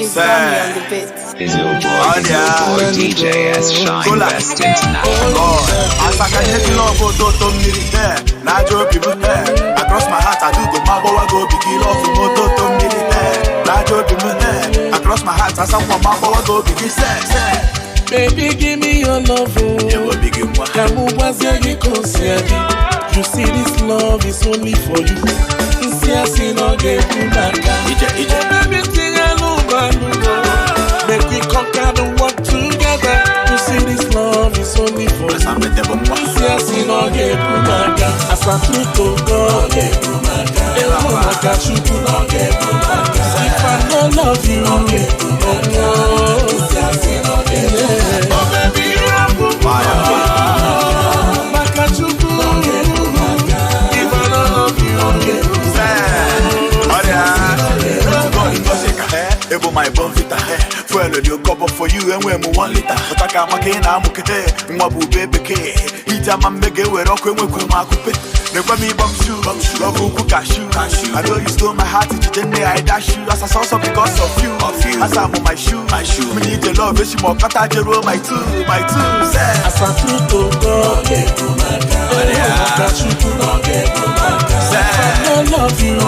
It's Sammy on the bits. Is your boy DJ S Shine Best International. As I can get love go to militaire. Na joke people there. Across my heart I do go my boy go big love to militaire. Na joke people there. Across my heart I say my boy go big sex. Baby, give me your love. You see this love is only for you. Baby, make we conquer the world together. You see this love is only for you. If I don't love you, oh baby, Ebo my bon vita fuel the cup for you and when 1 liter utaka makena mukete nwabu bebeke ita mambege we rock when we makupe never me bum shoe love ku cashew I know you stole my heart today I dash you as a source of because of you as I'm on my shoe me need your love she more kata jero my two say as I through to go I love you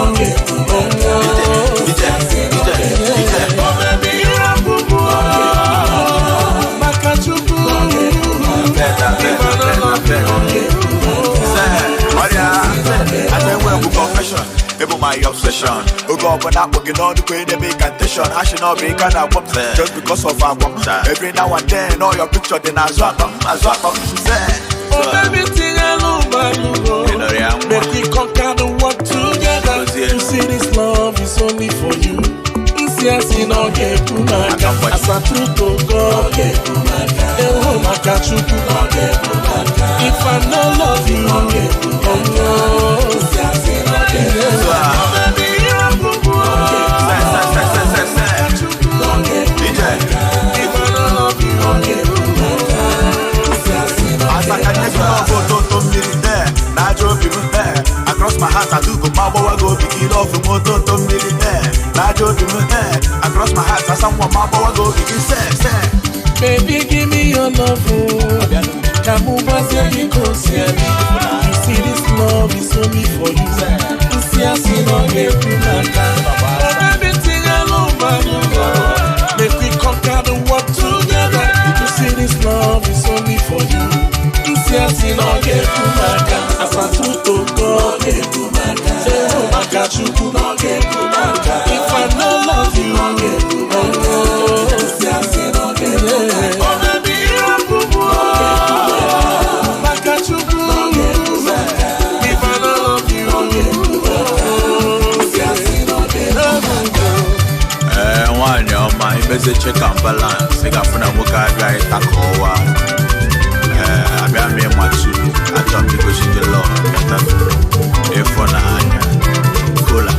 Able my obsession. Oh God, but I'm working on the way they make attention. I should not be kind of woman just because of our woman. Every now and then, all your picture then I swap them. Oh baby, make we conquer the world together. You see this love is only for you. As I through to God, if I no love you, across my heart I do go my boy go big love to millionaire. Across my heart I someone my boy go big sex. Baby, give me your love. You see this love is only for you. Make we conquer the world together. You see this love is only for you. As I through to God, if I no love you, check and balance. Nigga funa muka dry takowa. I be me matchu. I don't think we should love. If on anya, cola.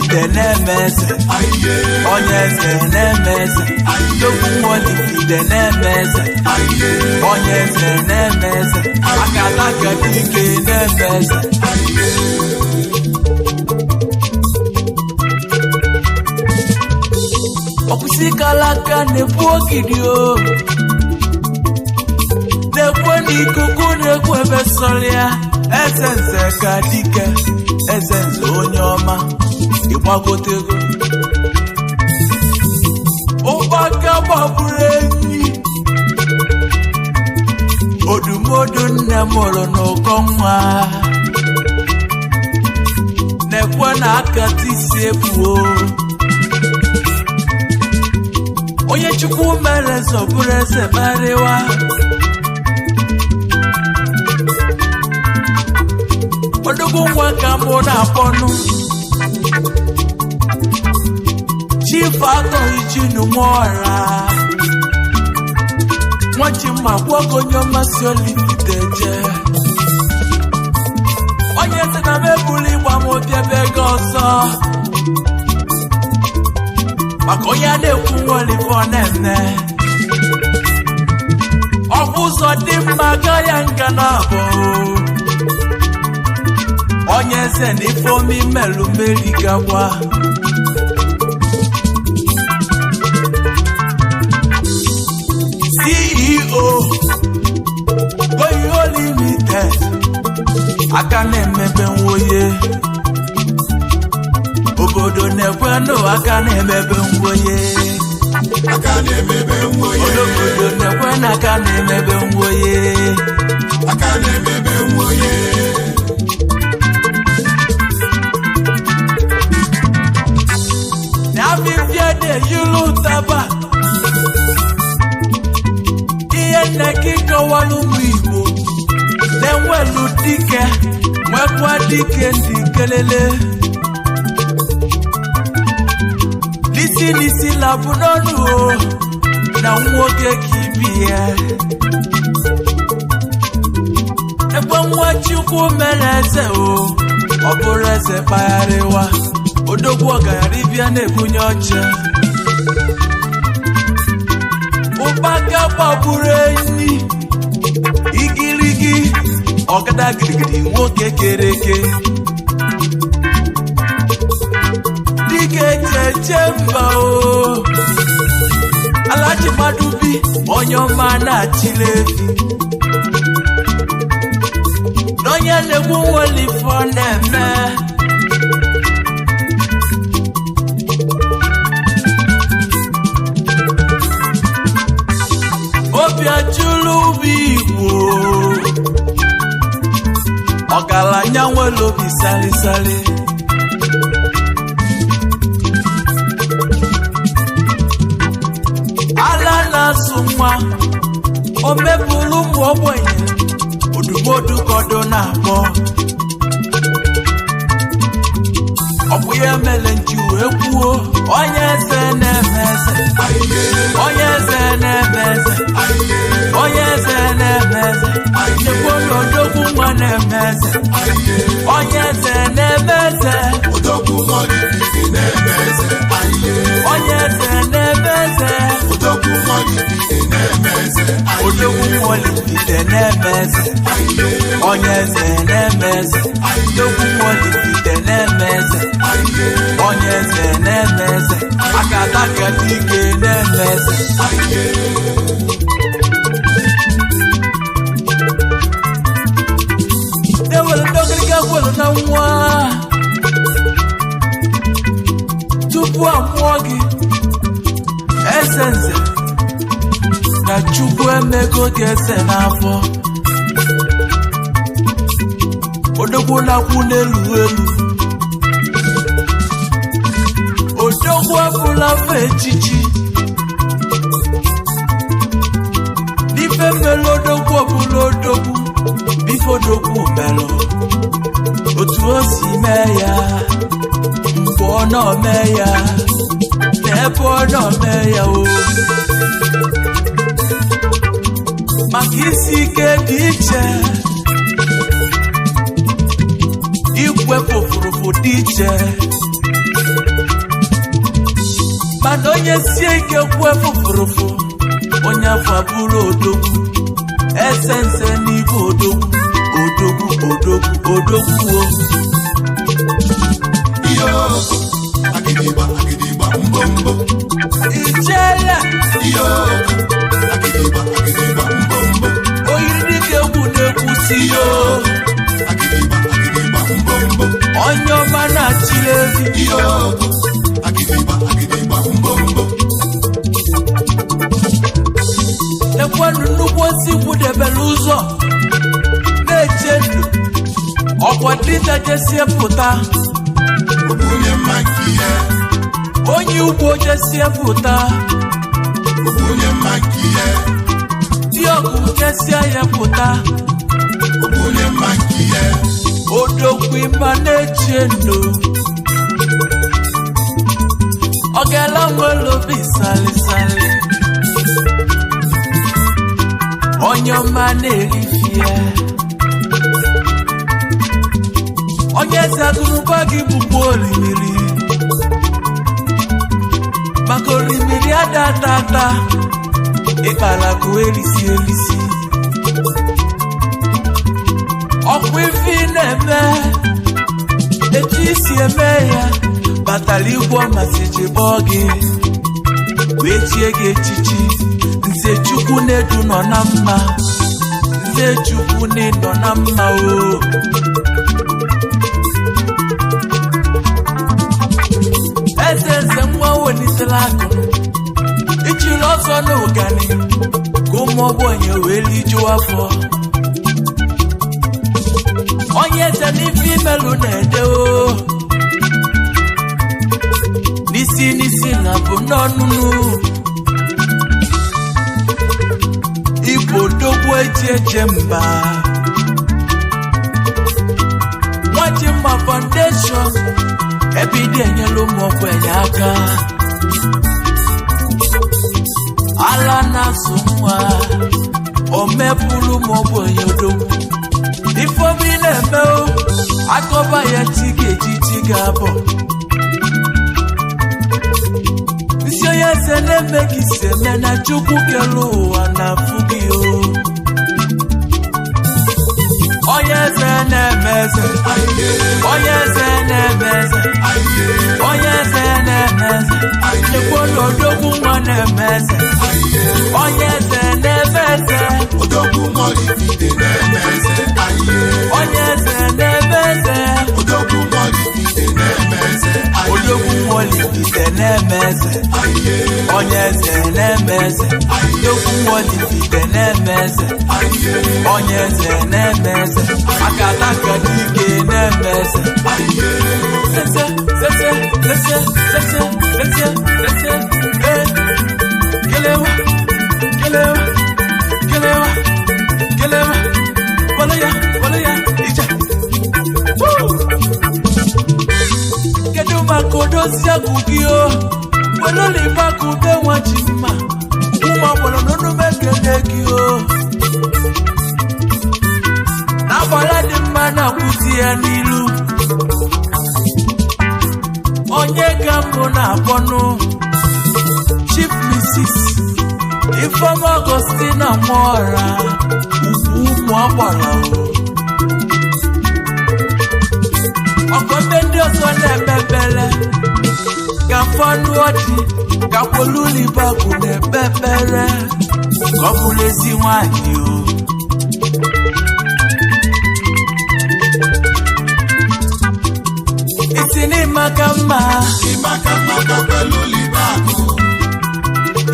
Olifite na-emeze Onyeze na-emeze Odogwu Olifite na-emeze Onyeze na-emeze Akalaka dike na-emeze Okusikalaka na-ebu ogidi o na-ekwe n'ikuku na-ekwe ebe sọrịa Ezenze ka dike Ezenze onye ọma ịgbagotego ụkpaka gbagburu enyi odumodu nne mụrụ n'ụkọ nwa na-ekwe na akata isi ebuo onye Chukwu mere zọbụrụ eze barịwa Odogwu nwa ka mụ na-akpọnụ Chief atọ ijinu nwọra Nwachimma gwago onye ọmasị Olifite je onye sị na mebulu ịgba m obiebe ego ọzọ maka onye a na-ekwu Olifite ọ na-eme ọgwụ ụzọ dị mma karịa nga na-abụ onye eze na ifeomi melu meri gagwa CEO Oyo Limited aka na-emebe nwoye obodo na-ekwenụ aka na-emebe nwoye obodo na-ekwenụ aka na-emebe nwoye yulu taba Iye nekika walumu Igbo Nenwelu dike Mwekwa dike ndikelele Nisi labunonu Na nwoke kibie Ekwe Nwachukwu meleze Oburu eze bayariwa Odogwu ọgaribịa na-ebunye ọcha ụkpaka gbagburu enyi igirigi ọgada girigiri nwoke kere eke dike cheche mba o Alhaji Madubi onye ọma na-achịla efi n'onye na-egwu Olifite ọ na-eme Obiachulu Igbo ọgaranya nwere obi salisali ala na-asụ nwa o mepụrụ ụmụ ogbenye odumodu kodo na-akpọ ọ bụ ya mere nji wee kwuo onye eze na-emeze onye eze na-emeze onye eze na-emeze Chekwa Odogwu nwa na-emeze onye eze na-emeze Odogwu Olifite na-emeze onye eze na-emeze Odogwu Olifite na-emeze Odogwu Olifite na-emeze onye eze na-emeze Odogwu Olifite na-emeze onye eze na-emeze akadaka dike na-emeze ewere ndọgịrịga gwere na nwa tupu amụọ gị Ezenze na Chukwu emego gị eze n'afọ Odogwu na-akwụ n'elu elu Odogwu abụla afọ echichi n'ife mmelu Odogwu ọbụla Odogwu bife Odogwu melụ otu o si mee ya mgbe ọ na-ome ya n'ebe ọ na-ome ya o maka isi ike dị iche ikwe fụfụrụfụ dị iche mana onye sie ike kwe fụfụrụfụ onye afọ abụrụ odogwu esense n'ibe odogwu Yo, agidigba mbombo. Ijele Yo, agidigba mbombo. oyiri dike egwu na-ekwusi yo Agidigba mbombo. onye ọma na-achịrị ezi Yo, agidigba mbombo. ekwenụ nnukwu osi kwudebere ụzọ na-eche ndụ ọkwa dịta jesie pụta Onye makiye, onye ugbo jesie pụta onye makiye, dị ọgụ jesie ya pụta onye makiye. odogwu ịma na-eche ndụ ọ ga-ala nwere obi salisali onye ọma na-erifie onye eze agụrụba gị bụkwa orimiri maka orimiri adatata ịkpara ka elisi ọkwa ife ị na-eme etu isi eme ya batara igwe ọmasijibọ gị wee chie gị echichi nze chukwu na-edu nọ na mma nze chukwu na-enọ na mma o eze nwa welitela akụ ichiri ọsọ n'ụgani ka ụmụ ogbenye wee lijuo afọ onye eze n'ife imelụ na-ede o n'isi na bụ n'ọnụnụ igbo dogbu eje mba Nwachimma Foundation ebe ịdị enyela ụmụ ogbenye aka ala na-asụ nwa o mepụrụ ụmụ ogbenye odogwu ifeobi na-eme akọba ya chi ga-abọ isi onye eze na-eme gị si eme na chukwu kere ụwa na-afụ gị o onye eze na-eme eze onye eze na-eme eze onye eze na-eme eze ekwela odogwu nwa na-eme eze onye eze na-eme eze Odogwu Molifide na-eme eze. onye eze na-eme eze Odogwu Molifide na-eme eze. odogwu Molifide na-eme eze onye eze na-eme eze odogwu Molifide na-eme eze onye eze na-eme eze akataka dike na-eme eze sese kelewa wale ya ije kedu maka odozi agụ gị o welụlọ ịgbakọ ube Nwachimma ụmụ agbọrọ n'ọnụme kele gị o n'agbara dị mma na-akwụzi ya n'ilu onye ga mbụ na-akpọnụ Chief Mrs. Ifeoma Augustina Nwaọra ugwu ụmụ agbara ọkọ ndị ọzọ na-ekpebere ka fọnụ ọdị ka kwolulibakụ na-ekpebere ka ọ bụrụ ezi nwanyị o isi n'ịmaka mma pẹ̀lú libako.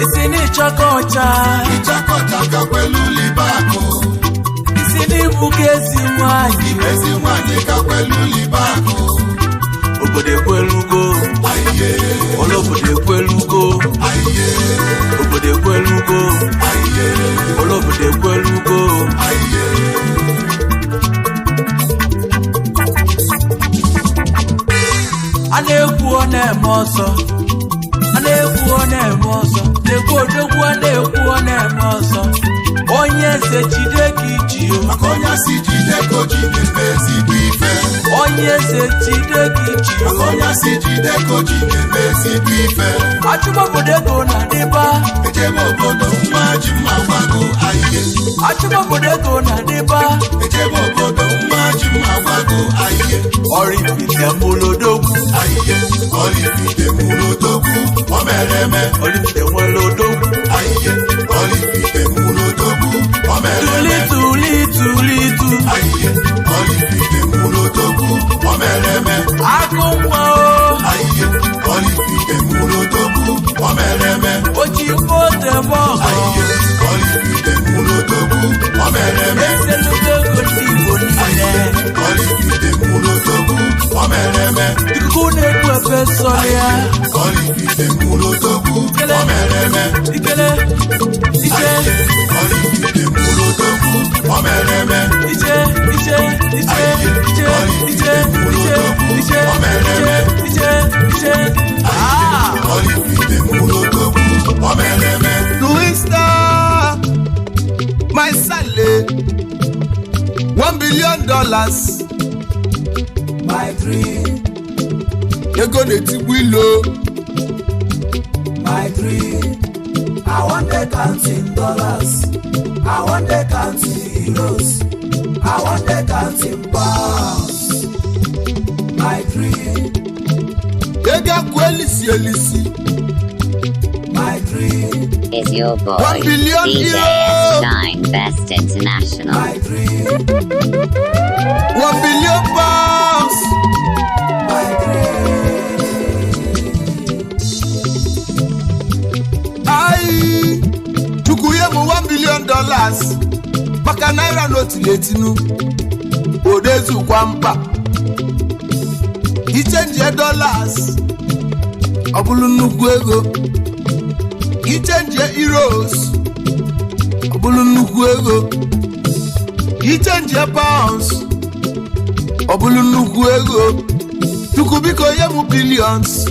isi n'ịchọka ọcha Ìjákọ̀jáka pẹ̀lú libako. isi n'ịbụga ezi nwanyị Ezi nwanyị ka pẹ̀lú libako. obodo ekwelugo Aye, olobodo ekwelugo aye, obodo ekwelugo aye, olobodo ekwelugo aye. a na-ekwu ọ na-eme ọsọ a na-ekwu ọ na-eme ọsọ na-ekwu odogwu a na-ekwu ọ na-eme ọsọ onye onye eze jide ka iji o maka onye si jide ka o ji na-eme ezigbo ife onye eze jide ka iji o maka onye si jide ka o ji na-eme ezigbo ife achụma obodo ego na-adịba ejebe obodo nwa ji mma gwago ahịhịa achụma obodo ego na-adịba ejebe obodo nwa ji mma gwago ahịhịa Oraifite mụlodogwu ahịhịa Oraifite mụlodogwu o mere eme Oraifite nwelodogwu ahịhịa Oraifite mụlodogwu o mere eme tulitu ahịhịa Oraifite mụlodogwu o mere eme agụ nwa o ahịhịa Oraifite mụlodogwu o mere eme oji mmote mọgọ ahịhịa Oraifite mụlodogwu o mere eme eseludego ndị Igbo niile Oraifite mụlodogwu o mere eme iku na-ekwu efe sọrọ ya Oraifite mụlodogwu o mere eme ikele ije Oraifite mụlodogwu o mere eme ije Oraifite mụlodogwu o mere eme Twister, my salary, $1 billion. my dream You're gonna take willow. my dream I want the counting dollars I want the counting euros I want the counting pounds my dream You got elisi. my dream is your boy, 1 billion DJ euro. Shine Best International. my dream 1 billion pounds. my dream Aye, chukuye mu $1 billion. Maka naira note letinu. Odezu kwa mpa. Ichange dollars. Obulu nnukwu ego. Ichange euros. Obulu nnukwu ego. Ichange pounds. Obulu nnukwu ego. Chukubiko ye mu billions.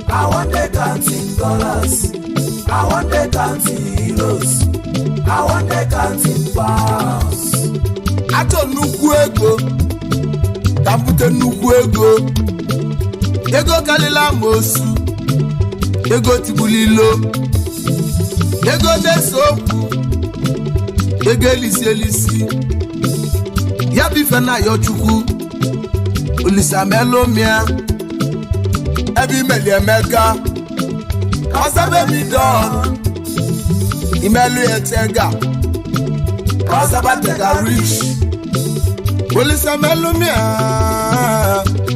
I want the counting dollars I want the counting euros I want the counting pounds Ato nnukwu ego. Kapute nnukwu ego. Ego kalila mosu. Ego tibulilo. Ego desokwu. Ego elisi. Ya bife na yo chukwu. Olisa melomia. Ebi meli emeka. Kasabe mi don. Imelu etega. Kasaba tega rich. Olisa melomia.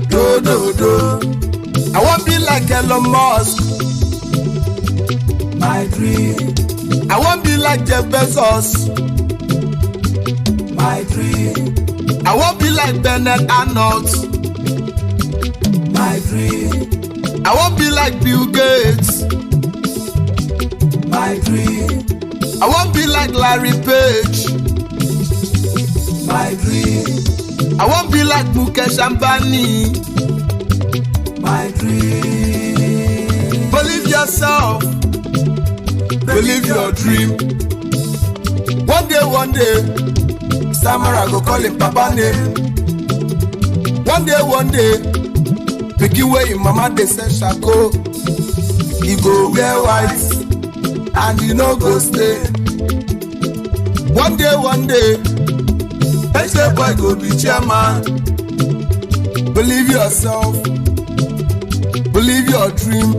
Do. I want be like Elon Musk. my dream I want be like Jeff Bezos. my dream I want be like Bernard Arnault. my dream I want be like Bill Gates. my dream I want be like Larry Page. my dream I want be like Mukesh Ambani. my dream Believe yourself. Believe your dream. One day, Samara go call him Papa name. One day, pikin wey him mama dey sell shako. He go wear white and he no go stay. One day, Pese boy go be chairman. Believe yourself. Believe your dream.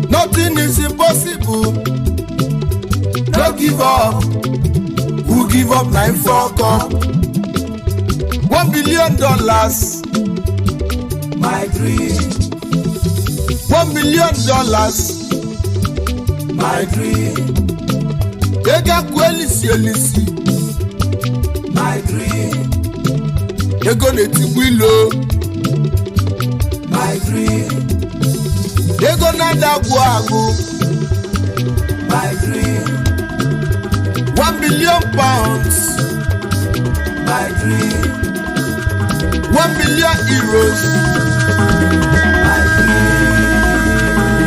Nothing is impossible. Don't give up. Who give up 9 fuck up? $1 billion. my dream $1 billion. my dream Ega elisi. my dream Ego netigwilo. my dream Ego nadagwagu. my dream £1 billion. my dream 1 billion euros. my dream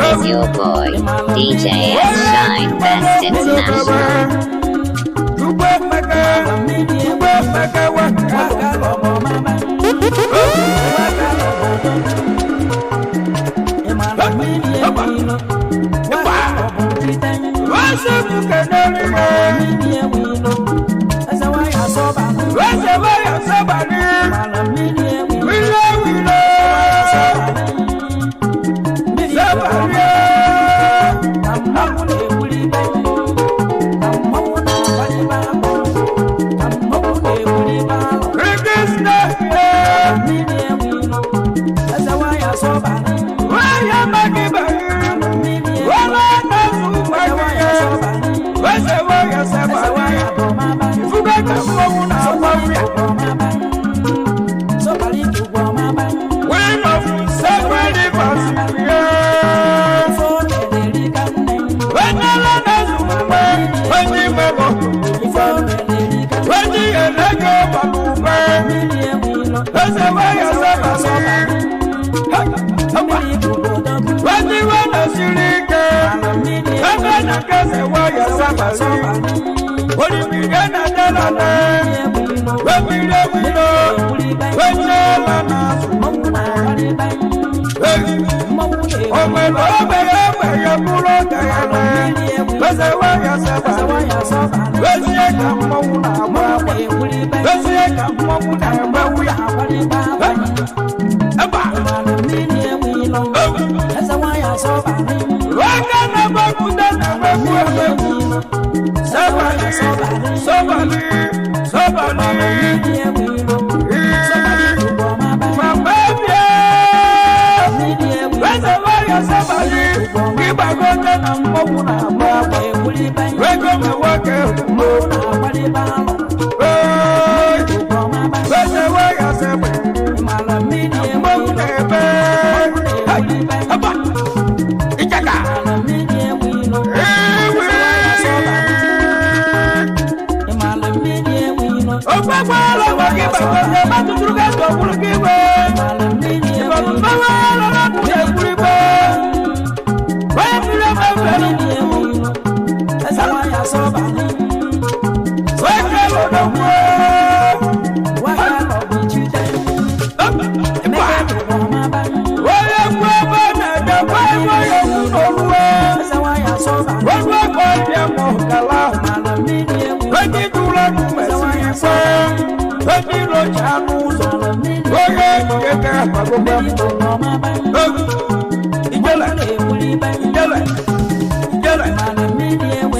Is your boy, DJ S. Shine Best International.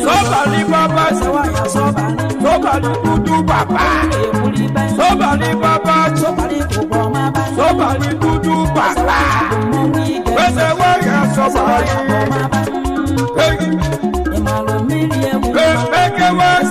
Somebody Baba, somebody Dudu Baba, somebody Baba, somebody Dudu Baba. Where's the warrior? Somebody, make a work.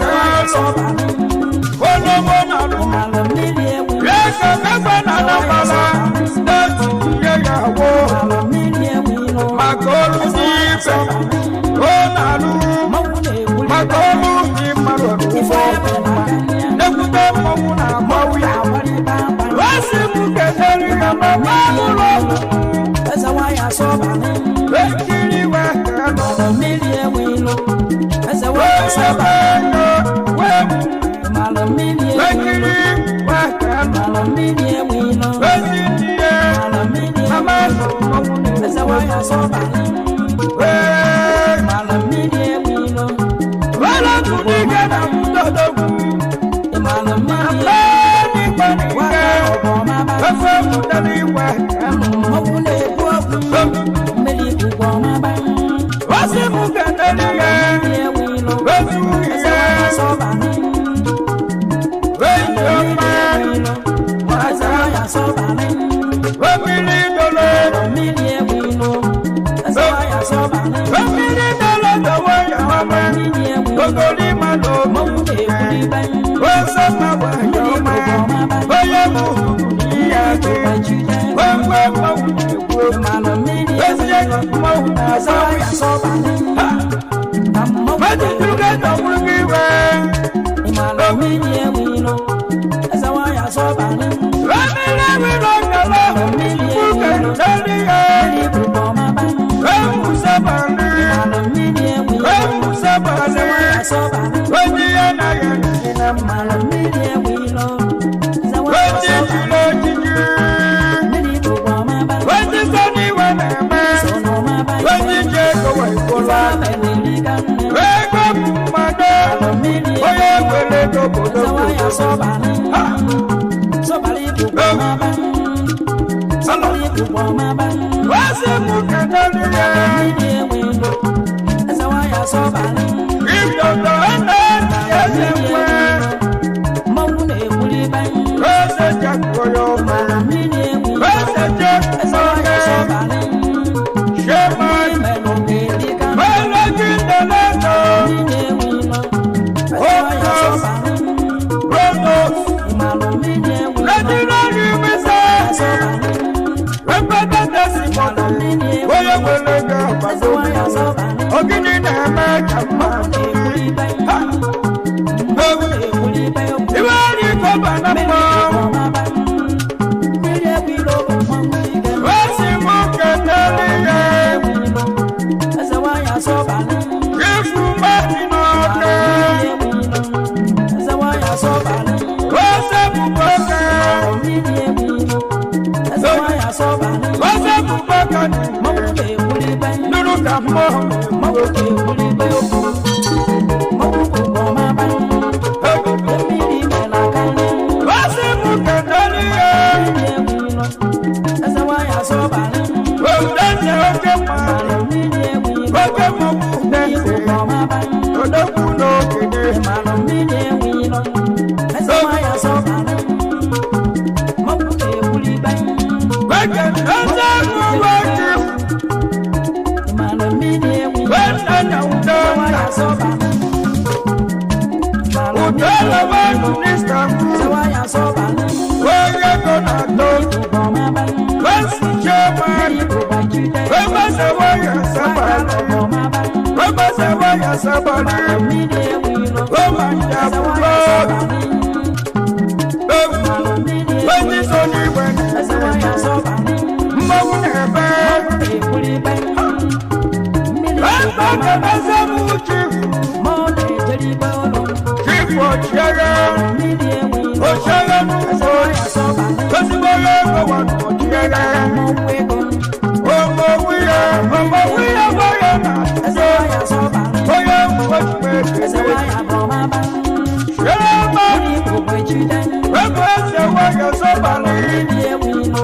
One yes, I'm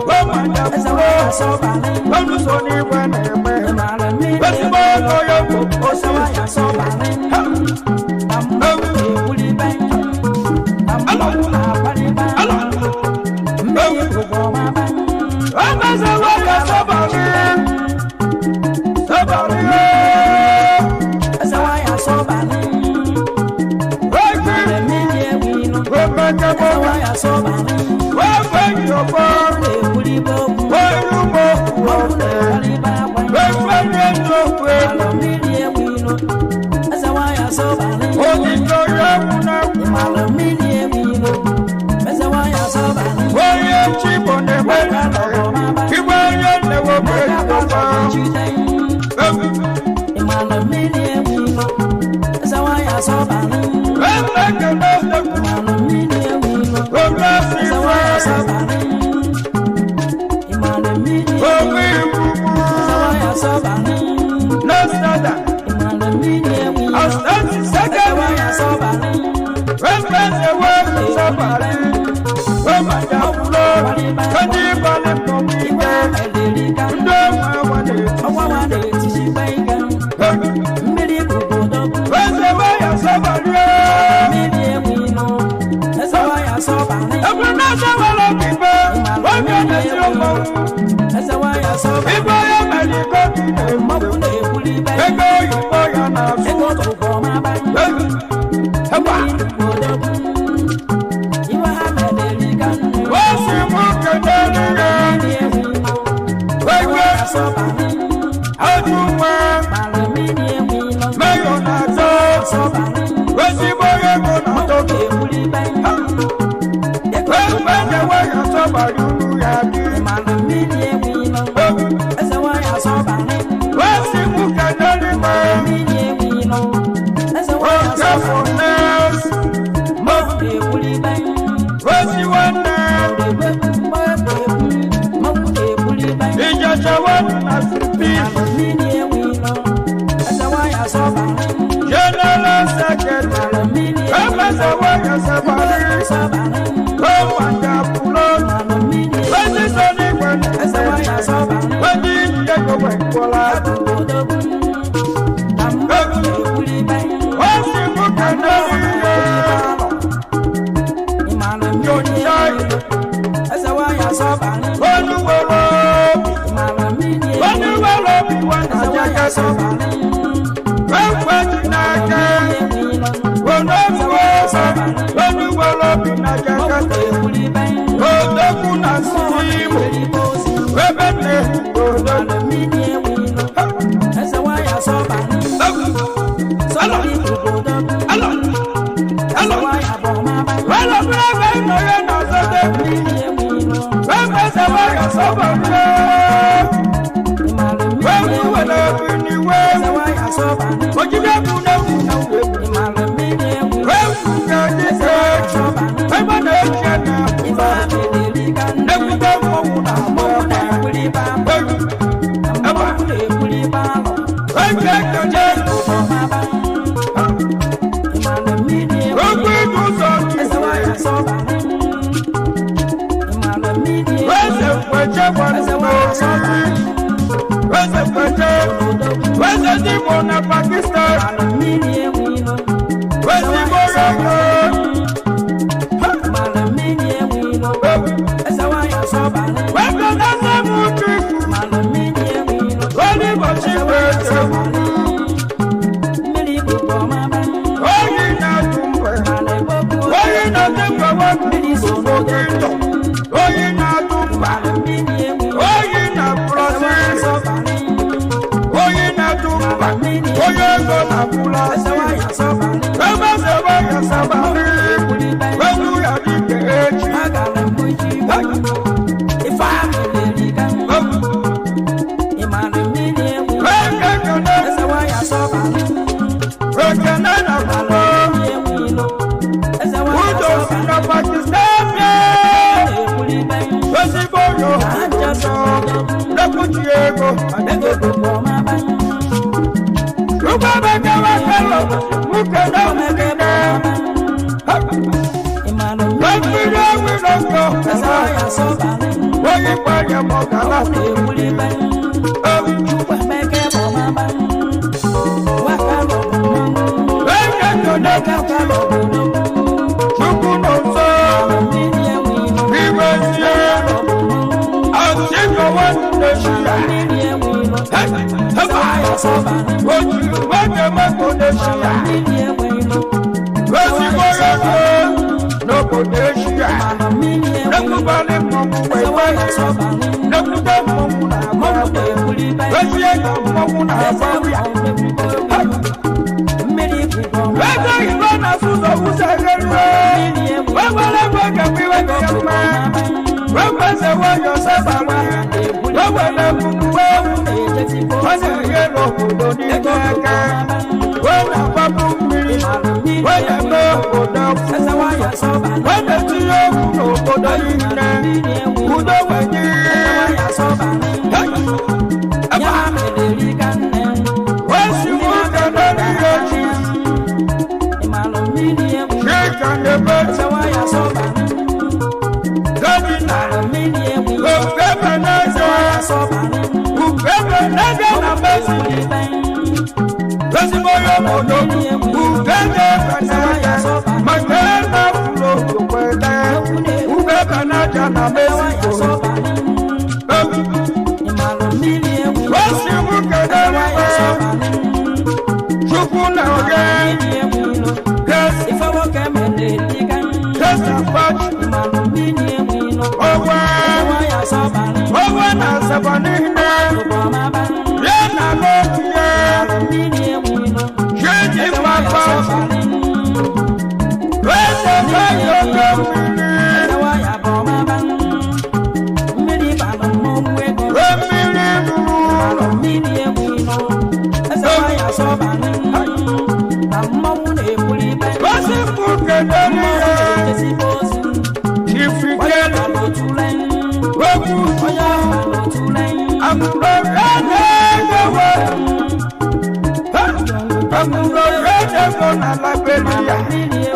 Where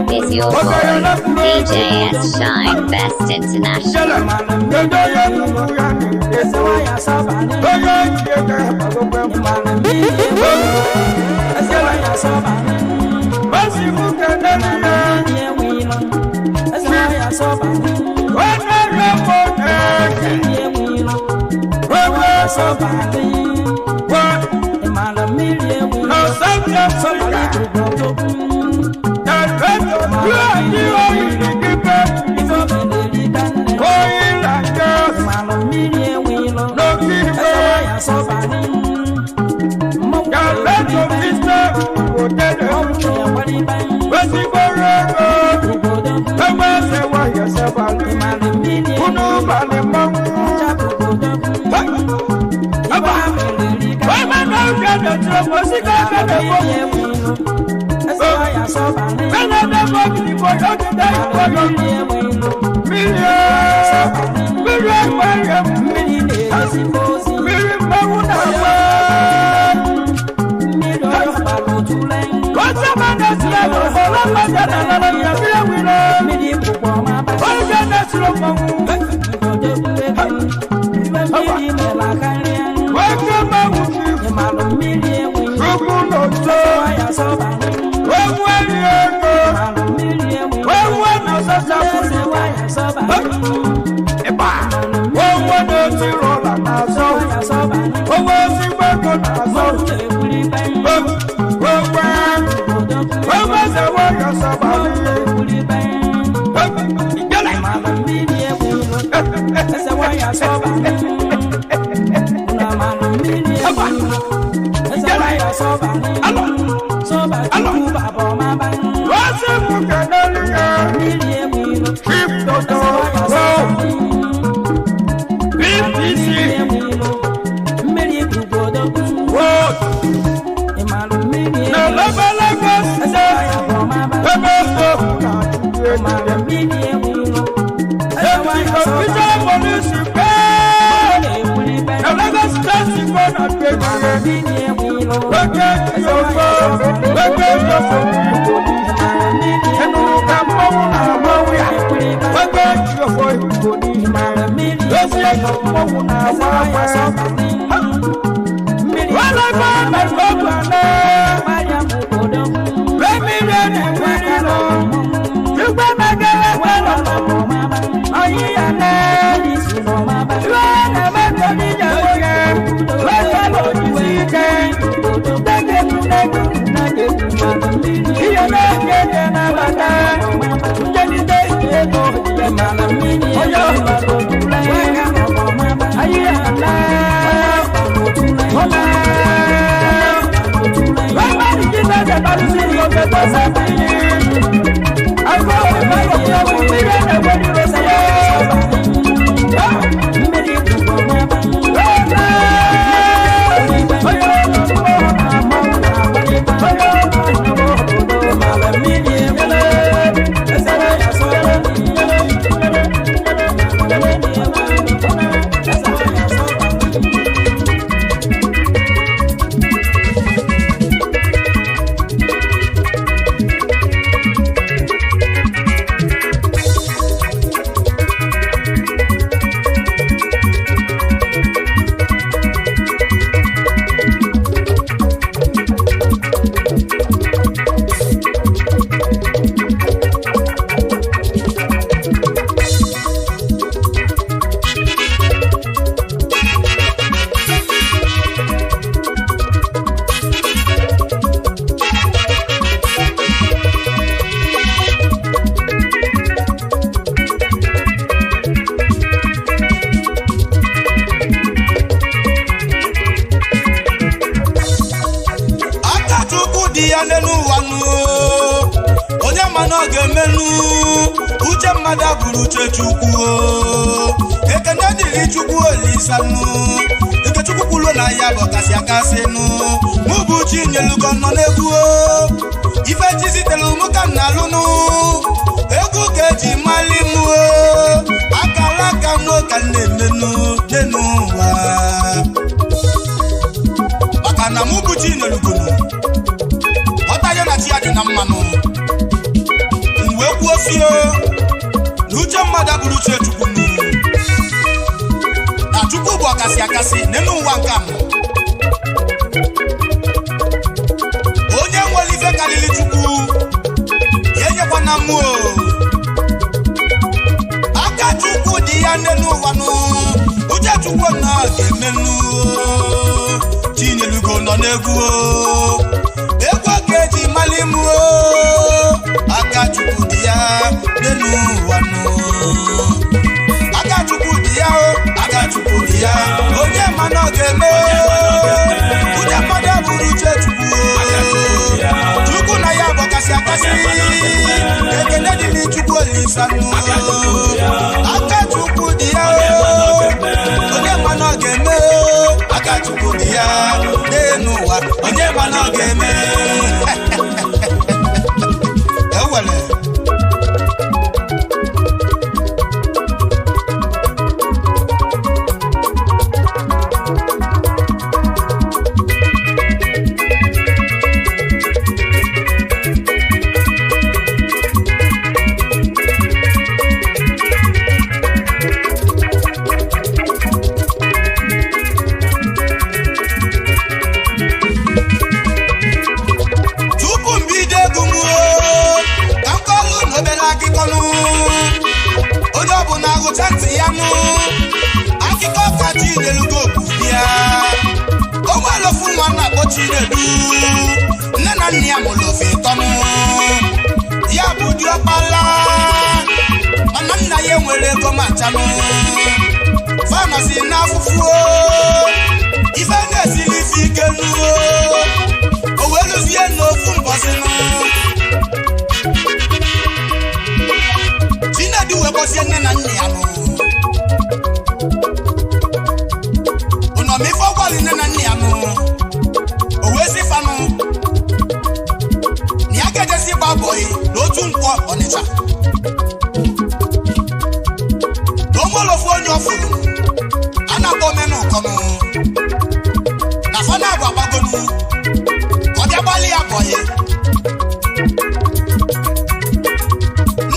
Is your boy, DJ S. Shine Best International.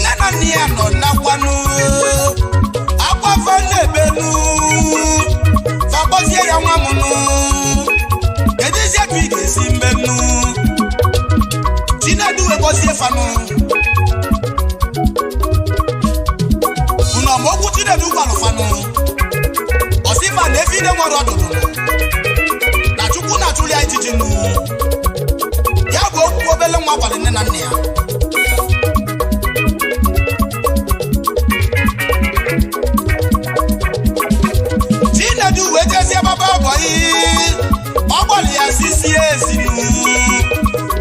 Nena ni ano na kwanu, akwa fa nebenu. gozie ya nwa m nụ edizie ka ị ga-esi mmenụ Chinedu wee gozie fanụ unu ọmọgwụ Chinedu gwalụ fanụ ọsịfa na efi ne nwere ọdụdụ na Chukwu na-achụli ya ijiji nụ ya bụ okwu obele nwa gwara nne na nna ya Chinedu wee jezie baba ọbọyị ọ gbọrọ ya sisi ezinu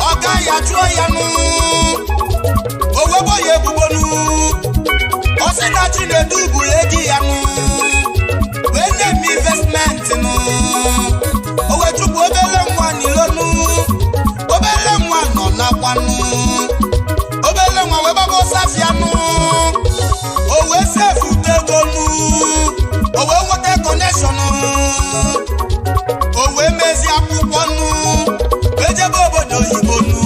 ọ ga ya chụọ ya nụ o webo ya ebugbonu ọ sị na Chinedu bụ ego ya nụ wee na-eme investment nụ o wee chụpụ obele nwa n'ilonu obele nwa nọ n'akwanụ obele nwa wee gbaba ọsafịa nụ o wee sefute ego nụ o wee nweta connection o wee mezi akwụkwọ nụ wee jebe obodo oyibo nụ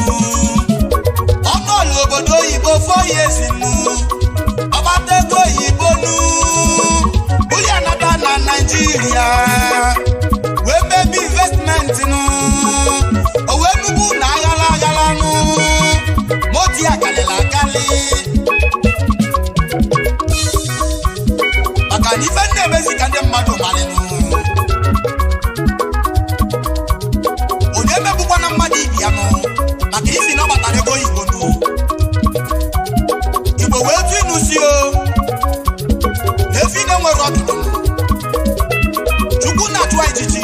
ọ nọlụ obodo oyibo 4 years nụ ọgbata ego oyibo nụ buli anata na Nigeria wee mebe investment nụ o wee nubu na aghala nụ moti akalịla akali maka na ife ndị emezi ka ndị mmadụ malịnụ onye emebukwa na mmadụ ibi ya nụ maka isi na ọ gbatara ego Igbo nụ Igbo wee tụ inu si o efi na nwere ọdụdụ Chukwu na-achụwa ijiji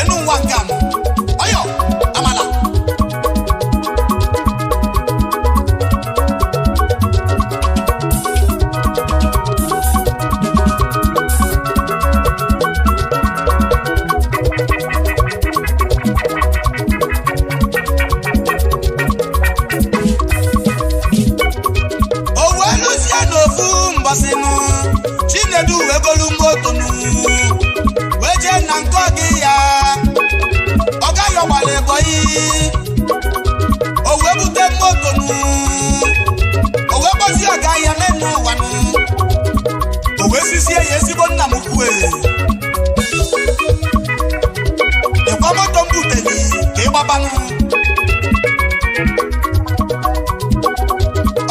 enu nwa nke anụ ọyọ amala Chinedu wee golu moto nụ wee jee na nke ọgị ya ọ gaghị ọgbara Ebonyi o wee bute moto nụ o wee gbozi ọga ya n'elu ụwa nụ o wee sisie ya ezigbo nna m kwue ịkwa moto m buteli ka ịgbabanụ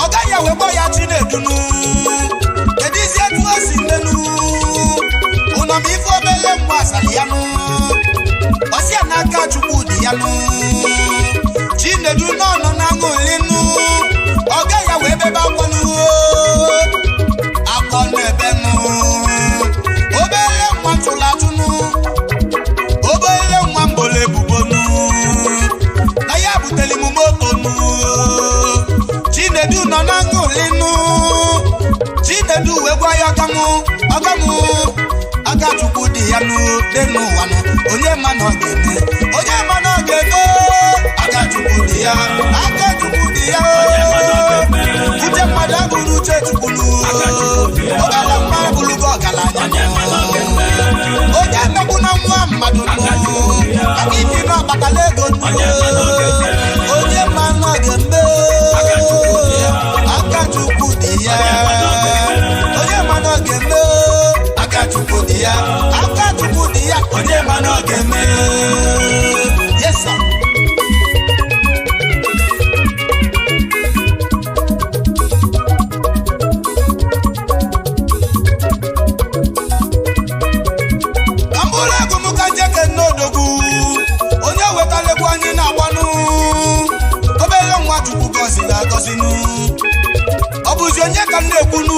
ọga ya wee gbọ ya Chinedu nụ edizie tu osi nenu ụnọ m ife obele mgbe asali ya nụ ọsịa n'aka Chukwu dị ya nụ Chinedu n'ọnọ na aṅụli nụ ọga ya wee bebe akwanụ akọ n'ebe nụ obele nwa tụrụ atụ nụ obele nwa mbole ebubo nụ na ya buteli m moto nụ Chinedu nọ na aṅụli nụ Chinedu wee gwa ya ọgamụ aka Chukwu dị ya n'elu ụwa nụ onye ma na ọ ga-eme aka Chukwu dị ya uche mmadụ abụrụ uche Chukwu nụ obere mma bụrụgo ọgaranya onye mmegbu na nwa mmadụ nụ aka ibi na ọkpatala ego nụ onye ma na ọ ga-eme aka Chukwu dị ya onye ma na ọ ga-eme aka Chukwu dị ya onye ma na ọ ga-eme yes sir ambụla egwu m ka njeke n'odogwu onye wetara egwu anyị na-agbanụ obere nwa Chukwu gọziri agọzinụ ọ bụzi onye ka m na-ekwunu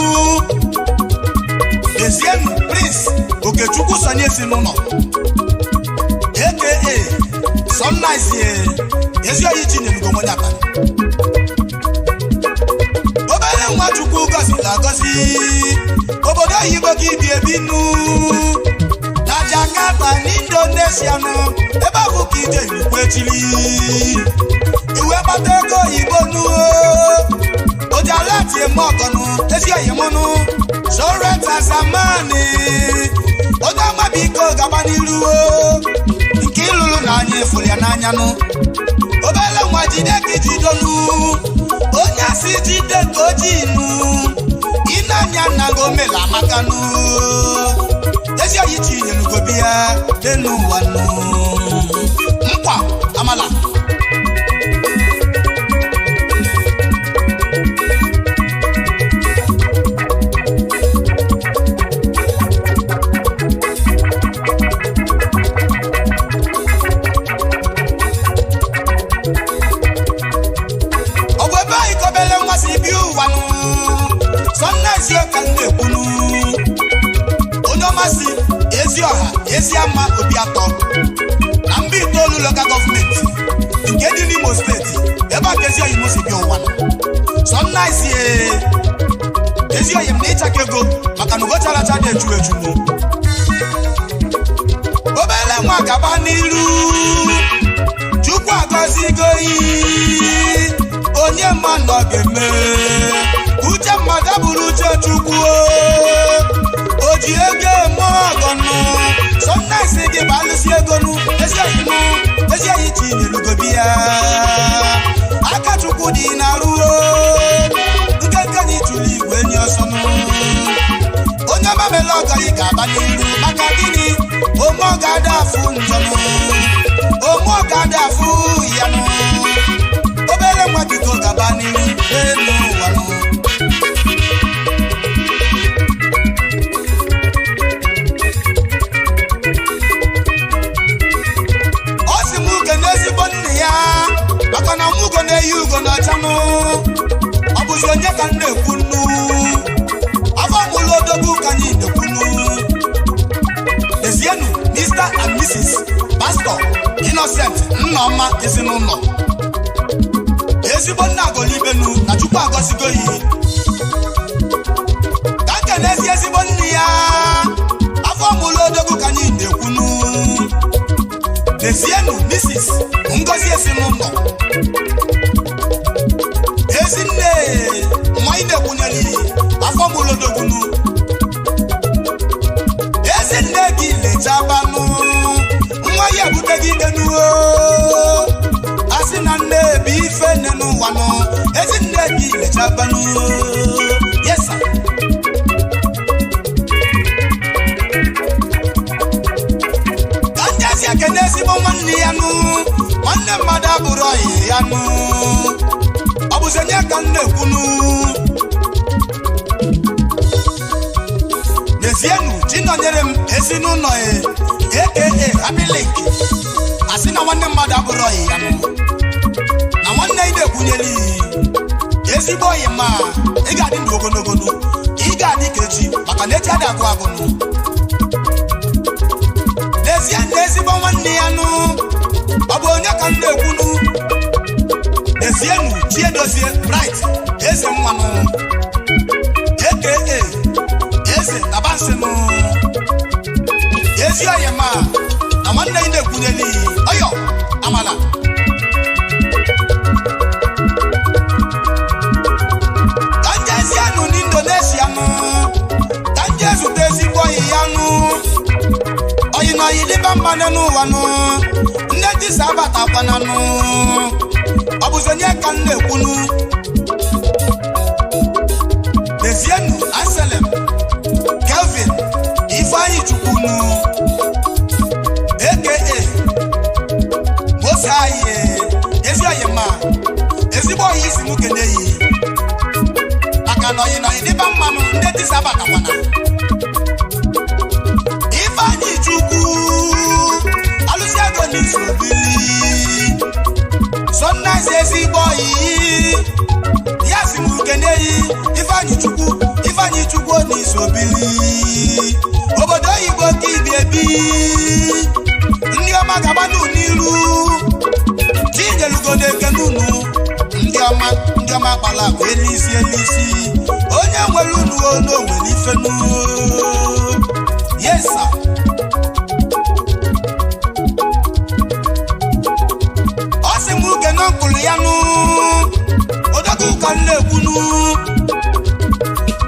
Ezienu Prince Okechukwu sonye si n'ụlọ aka Sunnice ezi oyi Chinedu onye aka obere nwa Chukwu gọziri agọzi obodo oyibo ka ibi ebi nụ na Jakarta n'Indonesia nụ ebe ọ bụ ka ije Igbo echiri iwe kpata ego oyibo nụ oji ala tie m ọgọnụ ezi oyi m nụ Soreta Zamani onye amabiko gaba n'iru nke ịlụrụ na anya efuru ya n'anya nụ obele nwa jide ka ijidonu onye asị jide ka ojii nụ ịna-anya na gomela amakanụ ezi oyi tinye n'ugobia n'elu ụwa nụ nkwa amala ezi ama obi atọ na mba itoolu local gọọmenti nke dị n'Imo steeti ebe a ka ezi oyi m si bịa ụwa sọ nna isi ezi oyi m na ịchaka ego maka na ugocharacha dị eju eju m obele nwa gaba n'iru Chukwu agọzigo yi onye mma nọ ga-eme uche mmadụ bụrụ uche Chukwu oji ego eme ọgọnụ sọnnaisi gị bụ alụsị egonu ezi oyi tinyelugobi ya aka Chukwu dị na-arụ nke anyị tụrụ igwe enyi ọsọnụ onye mamele ọgọ ị ga-aba n'iru maka gịnị ome ọ ga-ada afụ njọnụ ome ọ ga-ada afụ yanụ obere nwa biko gaba n'iru elu ụwanụ maka na mụgo na-eyi ugo n'ọchanụ ọ bụzi onye ka m na-ekwu nnu afọ mụlụ odogwu ka anyị na-ekwunu ezienu Mr. and Mrs. Pastor Innocent Nneoma ezinụlọ ezigbo nna agọlibenu na Chukwu agọzigo yi ka nke na-ezi ezigbo nne ya afọ mụlụ odogwu ka anyị na-ekwunu ezienu Mrs. Ngozi ezinụlọ ezinne nwa ị na-ekwunyere afọ mụlodogunu ezinne gị lechabanụ nwa ya ebute gị denuo asị na nne ebe ife nne n'ụwanụ ezinne gị lechabanụ yesa ka ndị ezi ekene ezigbo nwanne ya nụ nwanne mmadụ abụrụ ọyị ya nụ ọ bụzi onye ka m na-ekwunu n'ezienu Chinọnyere m ezinụlọ aka Happy Link asị na nwanne mmadụ abụrụ ọyị ya nụ na nwanne ị na-ekwunyeli ezigbo ọyị ma ị ga-adị ndụ ogologo ị ga-adị ka echi maka na echi adị agụ agụnụ n'ezienu ezigbo nwanne ya nụ ọ bụ onye ka m na-ekwunu ezienu Chiedozie Bright eze mmanụ aka eze tabansịnụ ezi oyi ma na nwanne ị na-ekwunyeli ọyọ amala ka nje ezienu n'Indonesia nụ ka nje ezute ezigbo oyi ya nụ oyi na oyi dịba mmanụ n'ụwa nụ nne disa abatakwana nụ ọ bụzi onye ka m na-ekwunu n'ezienu Anselm Kelvin Ifeanyi Chukwunu aka Mose anyị ezi oyi ma ezigbo oyi isi m keneyi maka na oyi na oyi dịba mmanụ ndị disa abatakwana Ifeanyi Chukwu alụsị ego n'izu obili sọnnaisi ezigbo oyi ya si m keneyi Ifeanyi Chukwu n'izu obili obodo oyibo ka ibi ebi ndị ọma gabanụ n'iru Chinyelugo na-ekene unu ndị ọma kpala akụ elisi onye nwere unu ono nwere ifenu yesa ọ sị m kene ọkụlụ ya nụ odogwu ka m na-ekwunu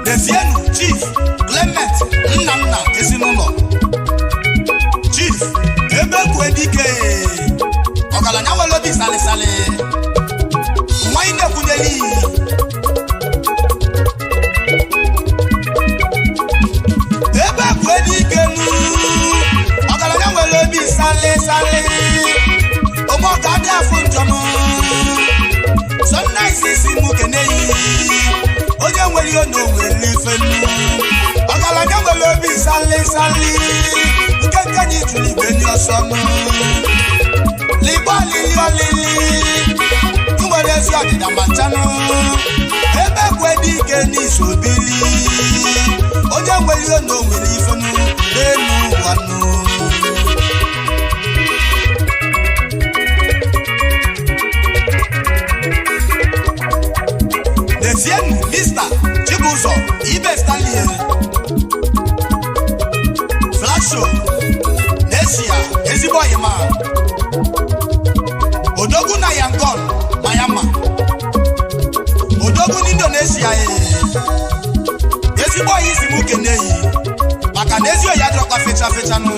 n'ezienu Chief Clement Nnanna ezinụlọ Chief Ebekwedike ọgaranya nwere obi salịsalị nwa ị na-ekwunyeli Ebekwedike nụ sale sale omo ga da fun jomo so nice si mu keneyi oje nwere ono nwere ifenu ogala nya nwere obi sale sale nke ni tuli be ni osomu liba lili nwere si odida machanu ebe kwedi ke ni sobili oje nwere ono nwere ifenu enu wanu Desienu Mr. Chibuzo Ibe Stanley Flasho Nesia ezigbo yima Odogu na Yangon Mayama Odogu n'Indonesia ezigbo yisi mu keneyi maka n'ezio ya dọkwa fecha nụ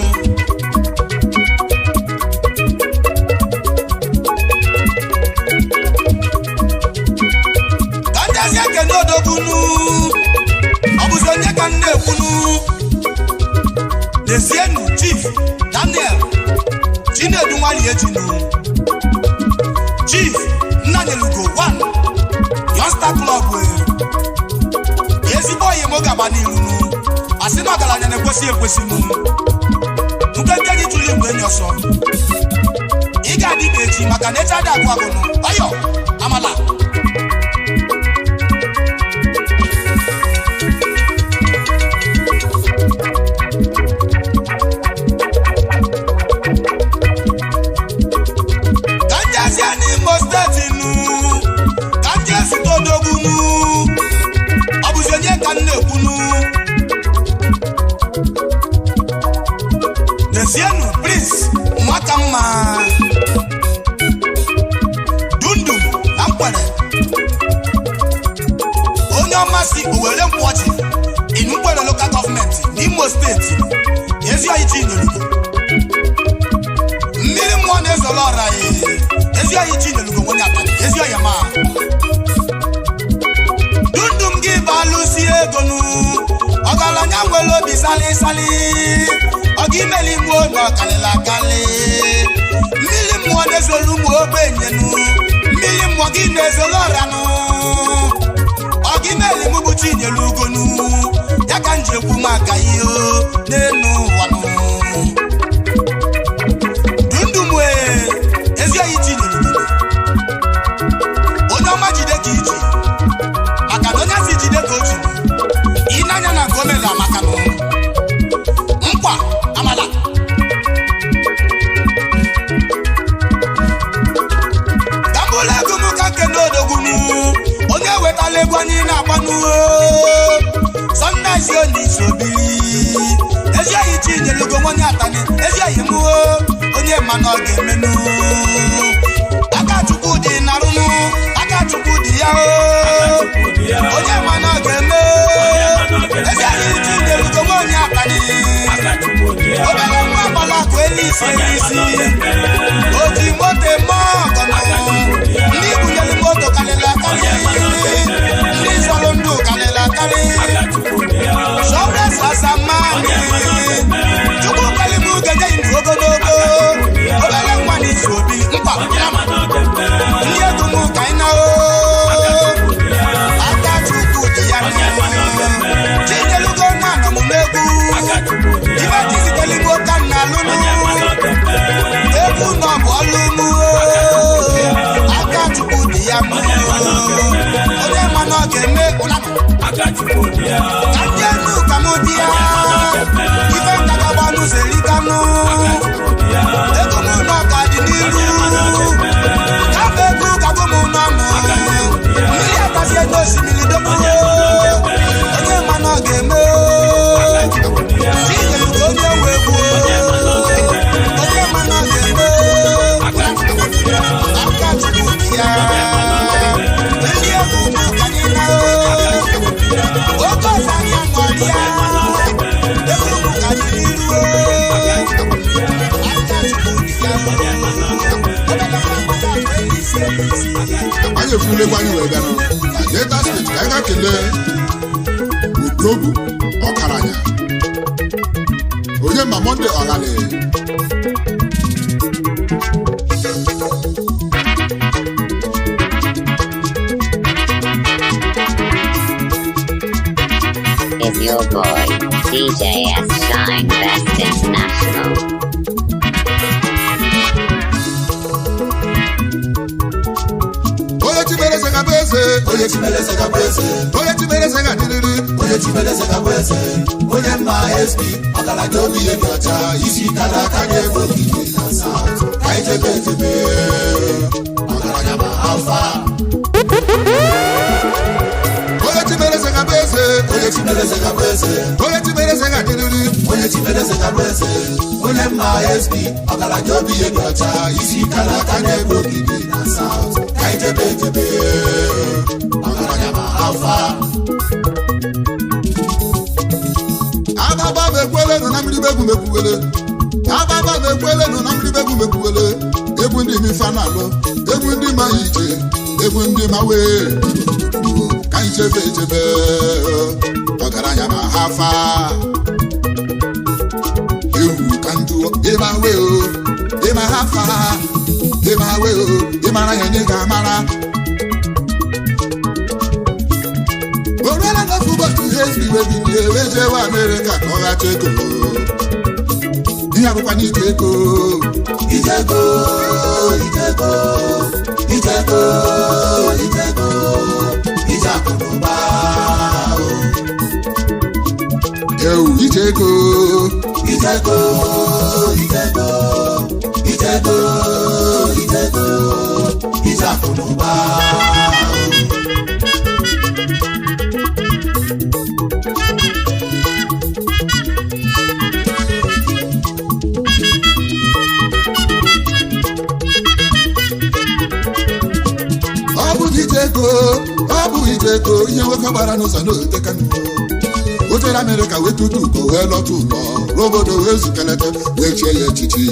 Kene odogunu obuzo onye ka nne ekwunu Desienu Chief Daniel Chinedu nwali ejinu Chief Nnanyelugo 1 Youngster Club ezigbo oyi mo gaba n'iru asị na ọgaranya na-ekwesị m nke gị tụli mgbe enyi ọsọ ị ga-adị ka echi maka na echi adị agwụ agwụnụ ọyọ amala Desienu Prince Mwakamma Dundu na Mkwere onye ọmasị Owere Mkpọchi in Mkwere Local Government n'Imo State ezi oyi Chinelugo mmiri mmụọ na-ezolo ọra ezi oyi Chinelugo nwonye atani ezi oyi ma Dundum gị balụsi egonu ọgaranya nwere obi sali sali ogi meli mo no kalela kale mili mo nezolu mo benyenu mili mo gi nezoloranu ogi meli mo buti nyelugonu yakanje ku maka iyo nenu wanu dundumwe ezia yiti nyelugonu ono majide kiji maka donya si jide koji inanya na gomela maka no mkwa amala Dambula gumuka kenodo gumu onye wetala egwu anyị na-agbanu Sunday oni sobili ezi ayi Chinelugo nwonye atani ezi ayi mu onye mana ọ ga-emenu aka chukwu dị narụnụ aka chukwu dị ya onye mana ọ ga-eme ezi ayi Chinelugo nwonye atani obere nwa agbala kụ elisi oji moto eme ọgọnọ ndị bunyere moto karịla karị ndị zọrọ ndụ karịla karị shọpres asamani chukwu kalimu geje ndụ ogologo obere nwa n'isi obi mkpa ndị edumu ka ị na aka chukwu dị ya Chinelugo nwa nọ m n'egwu ibe tiziteligbo ka nna lụnụ egwu nọ bụ ọlụmụ aka chukwu dị ya onye mana ọ ga-eme ụlanụ ka ndị enu ka mụ dị ya ife nkagagbanụ zerikanụ ego m nọ ka dị n'iru kabụ egwu kagụ m n'ọnụ mmiri atazie n'osimiri dobuo onye mana ọ ga-eme Chinelugo onye nwe egwu onye mana ọ ga-eme aka chukwu dị ya ndị egwu maka anyị na oke ọzọ anya nọrị ya egwu maka anyị n'iru aka chukwu dị ya anyị efulekwa anyị wee bịa na Delta State ka anyị ga kelee Ugobu Ọkaranya onye ma Monday Ọghale your boy, DJ S Shine Best International. Oye chimereze kabese, oye chimereze kabese, oye chimereze kadiri, oye chimereze kabese, oye maespi, akala jobi egacha, isi kala kanye boki na south, kaite betebe, akala nyama alpha. Oye chimereze kabese, oye chimereze kabese, oye chimereze kadiri, oye chimereze kabese, oye maespi, akala jobi egacha, isi kala kanye boki na south. Kaitebe, Magaranyama Alpha. Ababa mekwele no namri begu mekwele. Ababa mekwele no namri begu mekwele. Ebu ndi mi fanalo, ebu ndi ma ije, ebu ndi ma we. Kaitebe, Magaranyama Alpha. You can do ema we o, ema Alpha. Ema we o, ema na yenga mara. Orela no fubo to hate me we be eje wa America no ga cheko. Ni abukwa ni cheko. Ijeko. Ijako no ba. Eu ijeko. Ijakunuba. Abu Ijeko, ihe nwoke gbara n'ụzọ n'otekanu. Ojere America wetutu ko wee lọtụ ụlọ, robodo wee zukelete wee chie ya echichi.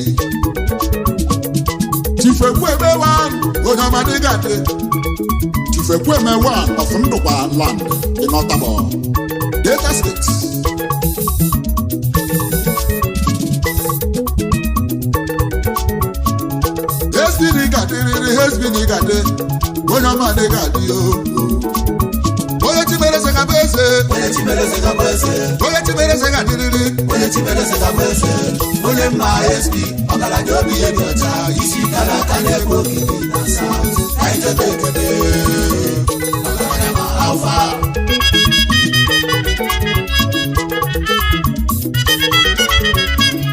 Chifekweme one, onye ọmadị gade. Chifekweme one of Ndụkwa land in Otabo, Delta State. Hesbini gade, onye ọmadị gade yo. Oye chimereze kabese, oye chimereze kabese, oye chimereze kadiri, oye chimereze kabese, oye maespi, akala jobi egacha, isi kala kanye boki na south, kaitebe, akala nyama alpha.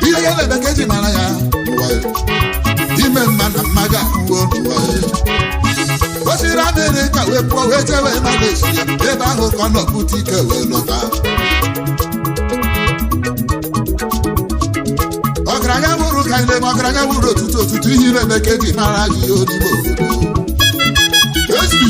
Iye yele bekeji mana ya, uwaye. Ime mana maga uwaye. Osiri America we po we jewe Malaysia, ebe ahụ ka nọ butike we lọta. Ọgaranya bụrụ ka ile ma ọgaranya bụrụ otutu ihe na-eme ka eji mara ihe onigbo obodo. SB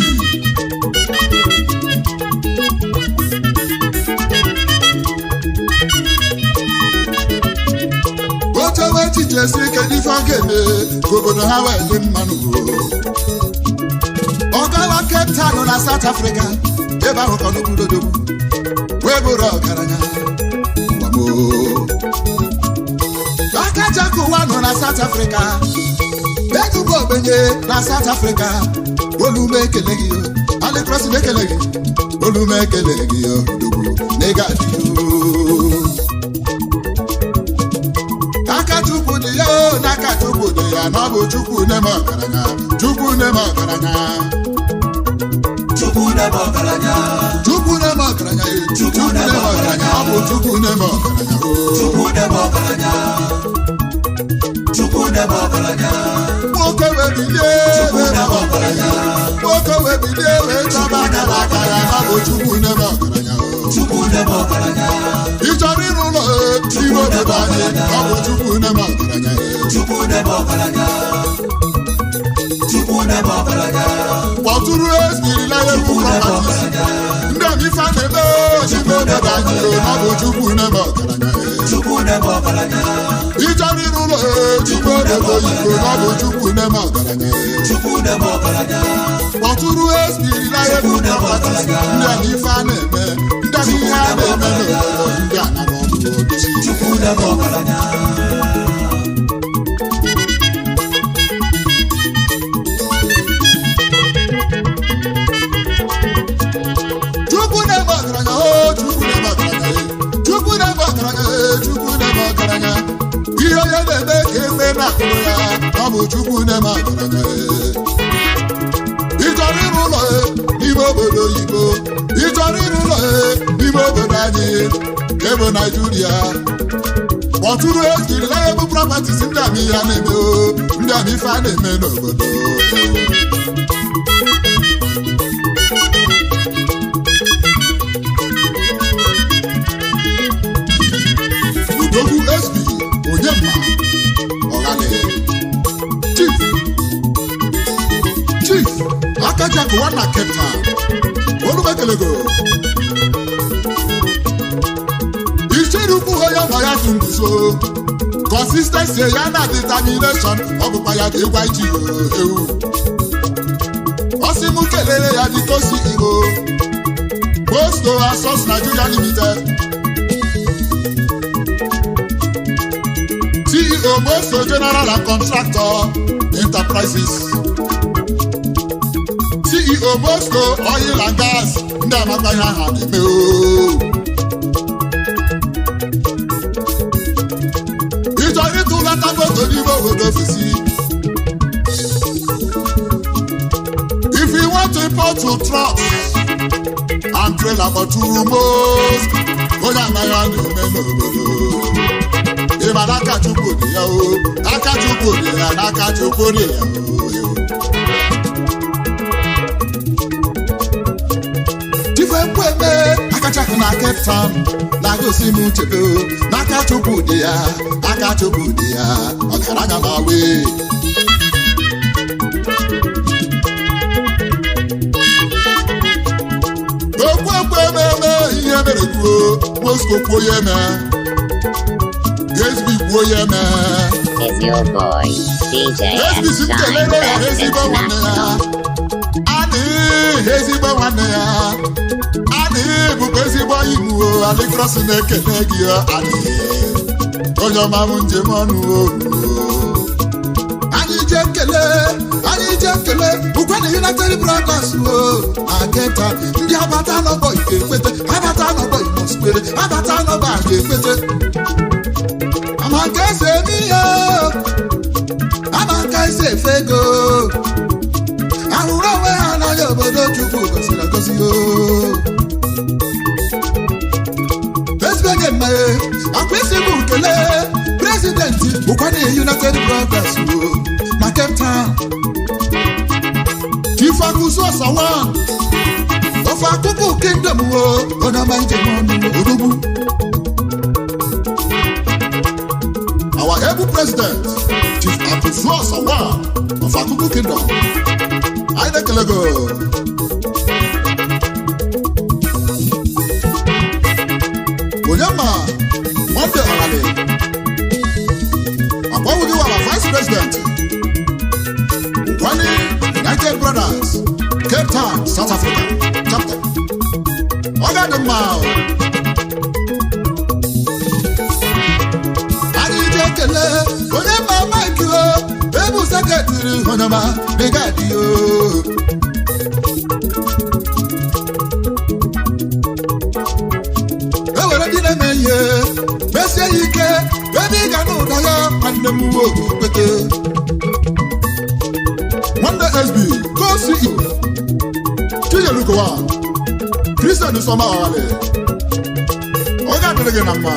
oche we chiche si ike ife ọ ga-eme ka obodo ha wee dị mmanụ. Ogala Cape Town na South Africa, ebe ahụ ka n'obodo dobu, wee bụrụ ọgaranya. Akajaku ụwa nọ na South Africa, Egubo Ogbenye na South Africa, olume ekele gị yo, Alikrọsi na-ekele gị, olume ekele gị yo, dobu, n'ịga dị yo. Aka Chukwu dị ya o, n'aka Chukwu dị ya, na ọ bụ Chukwu na-eme ọgaranya, Chukwu na-eme ọgaranya. Chukwu na-eme ọgaranya, Chukwu na-eme ọgaranya, Chukwu na-eme ọgaranya, ọ bụ Chukwu na-eme ọgaranya, Chukwu na-eme ọgaranya, Chukwu na-eme ọgaranya. Nwoke wee bilie, Chukwu na-eme ọgaranya, nwoke wee bilie wee chọba akara akara, ọ bụ Chukwu na-eme ọgaranya, Chukwu na-eme ọgaranya. Ị chọrọ ịrụ ụlọ ime obodo anyị, ọ bụ Chukwu na-eme ọgaranya, Chukwu na-eme ọgaranya. Kpọtụrụ ezirila egwu kọmpatis ndị amife na-eme ojigbo obodo anyị ọ bụ Chukwu na-eme ọgaranya. Ị chọrọ ịrụ ụlọ ejigbo obodo oyibo ọ bụ Chukwu na-eme ọgaranya. Kpọtụrụ ezirila egwu kọmpatis ndị amife na-eme ndị amife na-eme n'obodo ndị anara ọbụla odozi Chukwu na-eme ọgaranya. Chukwu na-eme ọgaranya, Chukwu na-eme ọgaranya. na-eme ka eme na-akụrụ ya ọ bụ Chukwu na-eme agara ị chọrọ ịrụ ụlọ n'ime obodo oyibo ị chọrọ ịrụ ụlọ n'ime obodo anyị nke bụ Naijiria kpọtụrụ ejiri reliable properties ndị amị ya na-eme ndị amị ife a na-eme n'obodo Udogwu SB Onyema Ọghale Chief Akajaku Nwanna Keta Olumekelego Ichirukwu onye nọ ya tụnduso consistency ya na determination ọ bụkwa ya ga-egwa iji ewu ọsị mụ kelere ya dịka o si Igbo Bosco Asos Nigeria Limited CEO Bosco General and Contractor Enterprises CEO Bosco Oil and Gas ndị amakwa ihe aha na-eme ịchọrọ ịtụlata moto n'ime obodo ofesi if you want to import to trucks and trailer but to most onye anaghị a na-eme n'obodo ịma n'aka Chukwu dị ya aka Chukwu dị ya n'aka Chukwu dị ya Tifekweme akachakụ na Cape Town na-agosi m nchebe n'aka Chukwu dị ya aka Chukwu dị ya ọgaranya na wee okwu ememe ihe mere kwuo Moscow kwuo ya eme SB kwuo ya eme Is your boy DJ S-Shine Best International. ezigbo nwanne ya adịghị bụkwa ezigbo iwu Alicross na-ekele gị adịghị onye ọma m njem ọnụ anyị je ekele bụkwa na United Brothers aketa ndị abata n'ọgbọ ike ekpete abata n'ọgbọ imo skwere abata n'ọgbọ a ga-ekpete ama nke eze eme ihe ama nke eze efe ego ahụrụ onwe ha n'anya obodo Chukwu gosiri agozi ezigbo mmeghe akwa isi bụ nkele prezidenti bụkwa na United Brothers na Cape Town Chief Akusu Osawan ofe akụkụ kingdom onye ọma njem ọnụ Odogwu our able president Chief Akusu Osawan ofe akụkụ kingdom anyị na-ekele go Onyema Monday Ọlale akpọwụghị wara vice president Wani United Brothers Cape Town South Africa chapter ọ ga-adị mma anyị ji ekele Onyema Mike ebu sekretịrị Onyema Megadi ewere dị na-eme ihe mesie ya ike ebe ị ga n'ụda ya nwanne m nwoke kwete nwanne SB gosi Chijelukowa Christian Soma Ọghale ọ ga-adịrị gị na mma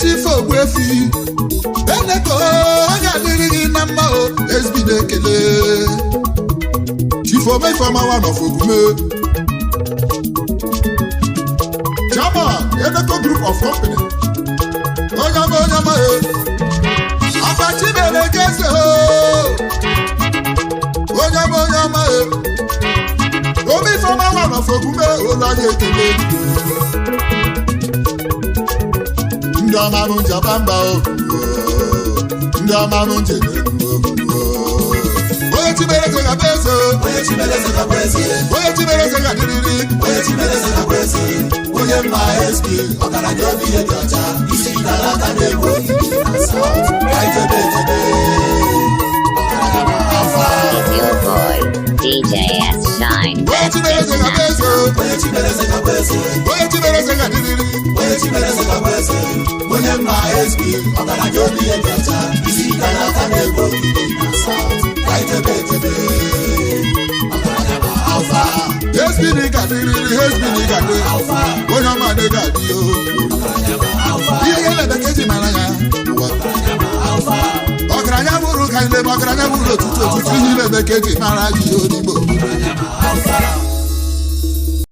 Chief Ogbuefi Eneko ọ ga-adịrị gị na mma SB na-ekele Chief Omefama one of Ogume Chairman Eneko Group of Company Onyama Afachi mere gese Onyama Omefama one of Ogume Olanye ekele ndị ọma m njabamba ndị ọma m njebe onye chibere eze ga-abụ eze onye chibere eze ga-abụ eze onye chibere eze ga-adịrịrị onye chibere eze ga-abụ eze onye mma SB ọgaranya obi ihe dị ọcha isi n'ala aka na-egbu ogige na South kaijebe ejebe Is your boy DJ S-Shine Best International. onye chimereze ka bweze onye chimereze ka diriri onye chimereze ka bweze onye mma SP ọgaranya obi ya dọta isi kana aka na-ebo na South kaitebe ọgaranya ma alfa SP ni ka diriri SP ni ka diriri alfa onye ọma ne ka di o ọgaranya ma alfa ihe ya na bekeji mara ya ọgaranya ma alfa ọgaranya bụrụ ka ile ọgaranya bụrụ otutu ihe na bekeji mara ji odigbo ọgaranya ma alfa